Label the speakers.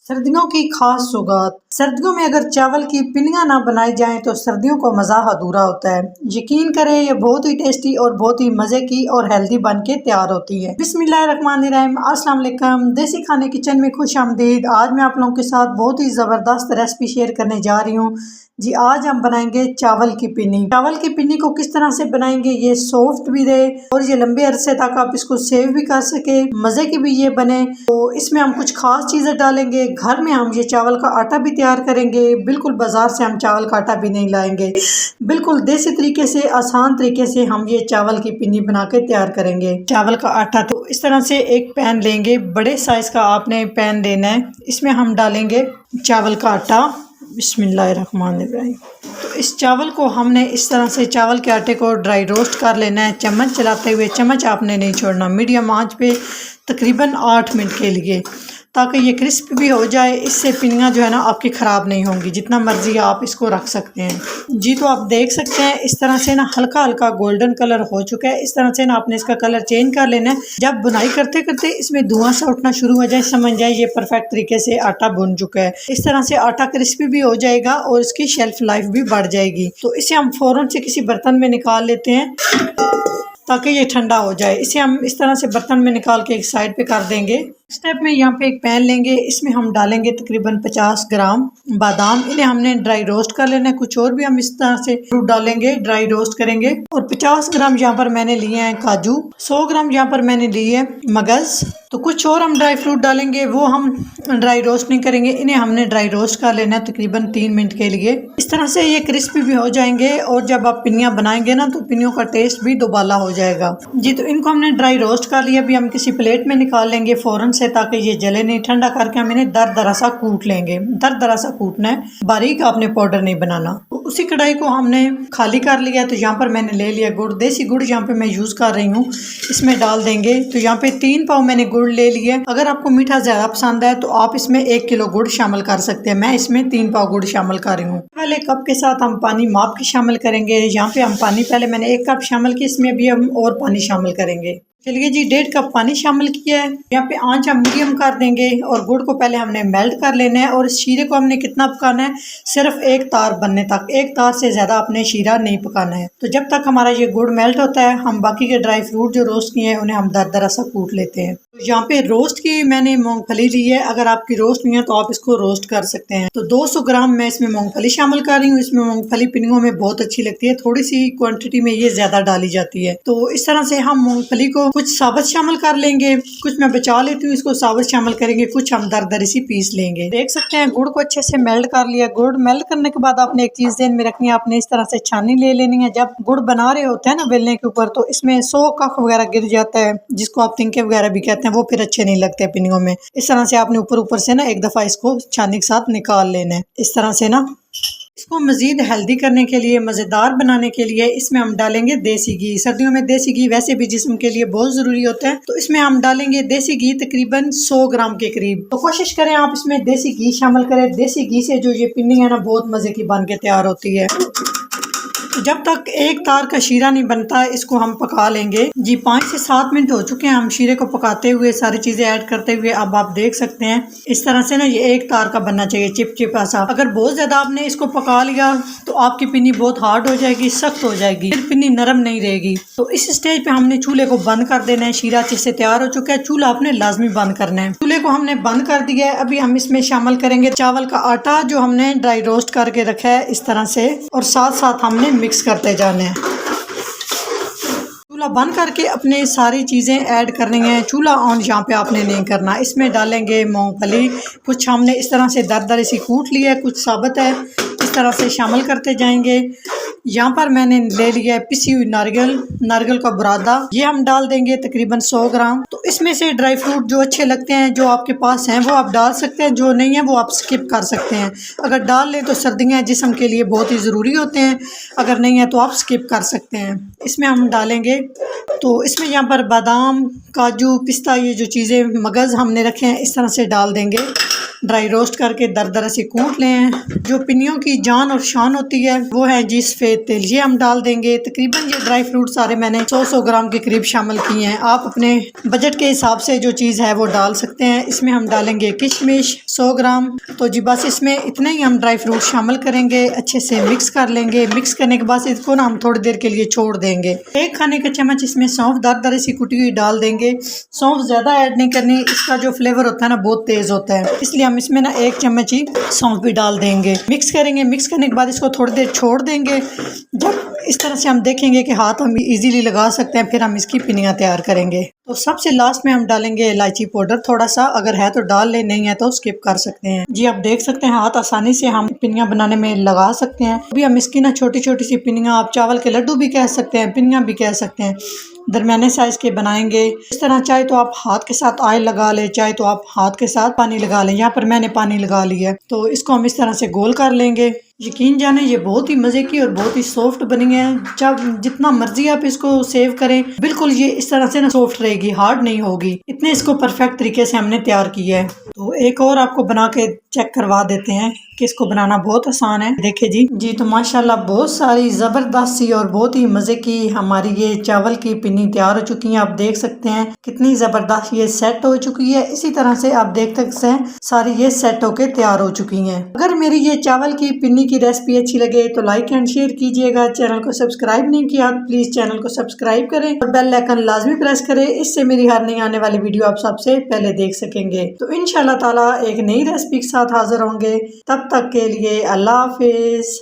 Speaker 1: सर्दियों की खास सौगात। सर्दियों में अगर चावल की पिन्नियाँ ना बनाई जाएं तो सर्दियों का मज़ा अधूरा होता है। यकीन करें ये बहुत ही टेस्टी और बहुत ही मज़े की और हेल्दी बन के तैयार होती है। बिस्मिल्लाहिर्रहमानिर्रहीम, अस्सलाम वालेकुम। देसी खाने किचन में खुश आमदीद। आज मैं आप लोगों के साथ बहुत ही ज़बरदस्त रेसिपी शेयर करने जा रही हूँ। जी, आज हम बनाएंगे चावल की पिन्नी। चावल की पिन्नी को किस तरह से बनाएंगे ये सॉफ्ट भी रहे और ये लंबे अरसे तक आप इसको सेव भी कर सके, मज़े की भी ये बने। तो इसमें हम कुछ खास चीज़ें डालेंगे। घर में हम ये चावल का आटा भी तैयार करेंगे। बिल्कुल बाजार से हम चावल का आटा भी नहीं लाएंगे। बिल्कुल देसी तरीके से, आसान तरीके से हम ये चावल की पिन्नी बना के तैयार करेंगे। चावल का आटा तो इस तरह से एक पैन लेंगे, बड़े साइज का आपने पैन लेना है। इसमें हम डालेंगे चावल का आटा। बिस्मिल्लाहिर्रहमानिर्रहीम। तो इस चावल को हमने इस तरह से चावल के आटे को ड्राई रोस्ट कर लेना है। चम्मच चलाते हुए, चम्मच आपने नहीं छोड़ना, मीडियम आंच पे तकरीबन 8 मिनट के लिए, ताकि ये क्रिस्प भी हो जाए। इससे पिन्नियाँ जो है ना आपकी ख़राब नहीं होंगी। जितना मर्जी आप इसको रख सकते हैं। जी, तो आप देख सकते हैं इस तरह से ना हल्का हल्का गोल्डन कलर हो चुका है। इस तरह से ना आपने इसका कलर चेंज कर लेना है। जब बुनाई करते करते इसमें धुआं सा उठना शुरू हो जाए, समझ जाए ये परफेक्ट तरीके से आटा बुन चुका है। इस तरह से आटा क्रिस्पी भी हो जाएगा और इसकी शेल्फ लाइफ भी बढ़ जाएगी। तो इसे हम फ़ौरन से किसी बर्तन में निकाल लेते हैं ताकि ये ठंडा हो जाए। इसे हम इस तरह से बर्तन में निकाल के एक साइड पे कर देंगे। स्टेप में यहाँ पे एक पैन लेंगे, इसमें हम डालेंगे तकरीबन 50 ग्राम बादाम। इन्हें हमने ड्राई रोस्ट कर लेना है। कुछ और भी हम इस तरह से फ्रूट डालेंगे, ड्राई रोस्ट करेंगे। और 50 ग्राम यहाँ पर मैंने लिए हैं काजू, 100 ग्राम यहाँ पर मैंने लिए है मगज। तो कुछ और हम ड्राई फ्रूट डालेंगे, वो हम ड्राई रोस्ट नहीं करेंगे। इन्हें हमने ड्राई रोस्ट कर लेना है तकरीबन 3 मिनट के लिए। इस तरह से ये क्रिस्पी भी हो जाएंगे और जब आप पिन्नियाँ बनाएंगे ना तो पिन्नियों का टेस्ट भी दोबाला हो जाएगा। जी, तो इनको हमने ड्राई रोस्ट कर लिया। अभी हम किसी प्लेट में निकाल लेंगे फ़ौरन से, ताकि ये जले नहीं। ठंडा करके हम इन्हें दरदरा सा कूट लेंगे। दरदरा सा कूटना है, बारीक आपने पाउडर नहीं बनाना। उसी कढ़ाई को हमने खाली कर लिया। तो यहाँ पर मैंने ले लिया गुड़, देसी गुड़ यहाँ पे मैं यूज़ कर रही हूँ। इसमें डाल देंगे। तो यहाँ पे 3 पाव मैंने गुड़ ले लिया। अगर आपको मीठा ज़्यादा पसंद है तो आप इसमें 1 किलो गुड़ शामिल कर सकते हैं। मैं इसमें 3 पाव गुड़ शामिल कर रही हूँ। पहले कप के साथ हम पानी माप के शामिल करेंगे। यहाँ पे हम पानी, पहले मैंने 1 कप शामिल किया, इसमें भी हम और पानी शामिल करेंगे। चलिए जी, 1.5 कप पानी शामिल किया है। यहाँ पे आंच हम मीडियम कर देंगे और गुड़ को पहले हमने मेल्ट कर लेना है। और इस शीरे को हमने कितना पकाना है, सिर्फ 1 तार बनने तक। 1 तार से ज़्यादा अपने शीरा नहीं पकाना है। तो जब तक हमारा ये गुड़ मेल्ट होता है, हम बाकी के ड्राई फ्रूट जो रोस्ट किए हैं उन्हें हम दरदरा सा कूट लेते हैं। तो यहाँ पे रोस्ट की मैंने मूंगफली ली है। अगर आपकी रोस्ट नहीं है तो आप इसको रोस्ट कर सकते हैं। तो 200 ग्राम मैं इसमें मूंगफली शामिल कर रही हूँ। इसमें मूंगफली पिन्नियों में बहुत अच्छी लगती है, थोड़ी सी क्वांटिटी में ये ज्यादा डाली जाती है। तो इस तरह से हम मूंगफली को कुछ साबुत शामिल कर लेंगे, कुछ मैं बचा लेती हूँ, इसको साबुत शामिल करेंगे, कुछ हम दरदरी सी पीस लेंगे। देख सकते हैं गुड़ को अच्छे से मेल्ट कर लिया। गुड़ मेल्ट करने के बाद आपने एक चीज ध्यान में रखनी है, आपने इस तरह से छानी ले लेनी है। जब गुड़ बना रहे होते हैं ना बेलने के ऊपर, तो इसमें 100 कख वगैरह गिर जाता है, जिसको आप तिनके वगैरह भी कहते हैं, वो फिर अच्छे नहीं लगते पिन्नियों में। इस तरह से आपने ऊपर ऊपर से ना एक दफा इसको छानी के साथ निकाल लेना है। इस तरह से ना इसको मज़ीद हेल्दी करने के लिए, मज़ेदार बनाने के लिए इसमें हम डालेंगे देसी घी। सर्दियों में देसी घी वैसे भी जिस्म के लिए बहुत ज़रूरी होता है। तो इसमें हम डालेंगे देसी घी तकरीबन 100 ग्राम के करीब। तो कोशिश करें आप इसमें देसी घी शामिल करें। देसी घी से जो ये पिन्नी है ना बहुत मज़े की बन के तैयार होती है। जब तक 1 तार का शीरा नहीं बनता इसको हम पका लेंगे। जी, 5 से 7 मिनट हो चुके हैं हम शीरे को पकाते हुए, सारी चीज़ें ऐड करते हुए। अब आप देख सकते हैं इस तरह से ना ये 1 तार का बनना चाहिए, चिपचिपा सा। अगर बहुत ज़्यादा आपने इसको पका लिया तो आपकी पिन्नी बहुत हार्ड हो जाएगी, सख्त हो जाएगी, फिर पिन्नी नरम नहीं रहेगी। तो इस स्टेज पे हमने चूल्हे को बंद कर देना है। शीरा अच्छे से तैयार हो चुका है, चूल्हा आपने लाजमी बंद करना है। चूल्हे को हमने बंद कर दिया है। अभी हम इसमें शामिल करेंगे चावल का आटा जो हमने ड्राई रोस्ट करके रखा है इस तरह से, और साथ साथ हमने मिक्स करते जाने हैं। चूल्हा बंद करके अपने सारी चीज़ें ऐड करनी है। चूल्हा ऑन यहाँ पे आपने नहीं करना। इसमें डालेंगे मूंगफली, कुछ हमने इस तरह से दरदरे सी कूट लिया है, कुछ साबुत है, इस तरह से शामिल करते जाएंगे। यहाँ पर मैंने ले लिया है पिसी हुई नारियल का बुरादा, ये हम डाल देंगे तकरीबन 100 ग्राम। तो इसमें से ड्राई फ्रूट जो अच्छे लगते हैं, जो आपके पास हैं, वो आप डाल सकते हैं, जो नहीं है वो आप स्किप कर सकते हैं। अगर डाल लें तो सर्दियाँ जिस्म के लिए बहुत ही ज़रूरी होते हैं, अगर नहीं है तो आप स्किप कर सकते हैं। इसमें हम डालेंगे, तो इसमें यहाँ पर बादाम, काजू, पिस्ता, ये जो चीज़ें मगज़ हमने रखे हैं इस तरह से डाल देंगे। ड्राई रोस्ट करके दरदरा से कूट लें। जो पिनियों की जान और शान होती है वो है जी सफ़ेद तिल, ये हम डाल देंगे। तकरीबन ये ड्राई फ्रूट सारे मैंने 100 ग्राम के करीब शामिल किए हैं। आप अपने बजट के हिसाब से जो चीज़ है वो डाल सकते हैं। इसमें हम डालेंगे किशमिश 100 ग्राम। तो जी बस इसमें इतने ही हम ड्राई फ्रूट शामिल करेंगे, अच्छे से मिक्स कर लेंगे। मिक्स करने के बाद इसको ना हम थोड़ी देर के लिए छोड़ देंगे। 1 खाने का चम्मच इसमें सौंफ दरदरे सी कुटी हुई डाल देंगे। सौंफ ज़्यादा ऐड नहीं करनी, इसका जो फ्लेवर होता है ना बहुत तेज़ होता है, इसलिए हम इसमें ना 1 चम्मच ही सौंफ भी डाल देंगे। मिक्स करेंगे। मिक्स करने के बाद इसको थोड़ी देर छोड़ देंगे। जब इस तरह से हम देखेंगे कि हाथ हम इजीली लगा सकते हैं, फिर हम इसकी पिनियाँ तैयार करेंगे। तो सबसे लास्ट में हम डालेंगे इलायची पाउडर थोड़ा सा, अगर है तो डाल ले, नहीं है तो स्किप कर सकते हैं। जी आप देख सकते हैं हाथ आसानी से हम पिनियाँ बनाने में लगा सकते हैं। अभी हम इसकी ना छोटी छोटी सी पिनियाँ, आप चावल के लड्डू भी कह सकते हैं, पिनियाँ भी कह सकते हैं, दरमियाने साइज के बनाएंगे। इस तरह चाहे तो आप हाथ के साथ ऑयल लगा ले, चाहे तो आप हाथ के साथ पानी लगा लें। यहाँ पर मैंने पानी लगा लिया है। तो इसको हम इस तरह से गोल कर लेंगे। यकीन जाने ये बहुत ही मज़े की और बहुत ही सॉफ्ट बनी है। जब जितना मर्जी आप इसको सेव करें, बिल्कुल ये इस तरह से ना सॉफ्ट रहेगी, हार्ड नहीं होगी। इतने इसको परफेक्ट तरीके से हमने तैयार किया है। तो एक और आपको बना के चेक करवा देते हैं कि इसको बनाना बहुत आसान है। देखिए जी तो माशाल्लाह बहुत सारी ज़बरदस्त सी और बहुत ही मज़े की हमारी ये चावल की पिन्नी तैयार हो चुकी है। आप देख सकते हैं कितनी ज़बरदस्त ये सेट हो चुकी है। इसी तरह से आप देख सकते हैं सारी ये सेट होके तैयार हो चुकी हैं। अगर मेरी ये चावल की पिन्नी की रेसिपी अच्छी लगे तो लाइक एंड शेयर कीजिएगा। चैनल को सब्सक्राइब नहीं किया प्लीज़ चैनल को सब्सक्राइब करें और बेल आइकन लाजमी प्रेस करें, इससे मेरी हर नई आने वाली वीडियो आप सबसे पहले देख सकेंगे। तो इंशाल्लाह ताला एक नई रेसिपी के साथ हाजिर होंगे। तब तक के लिए अल्लाह हाफिज।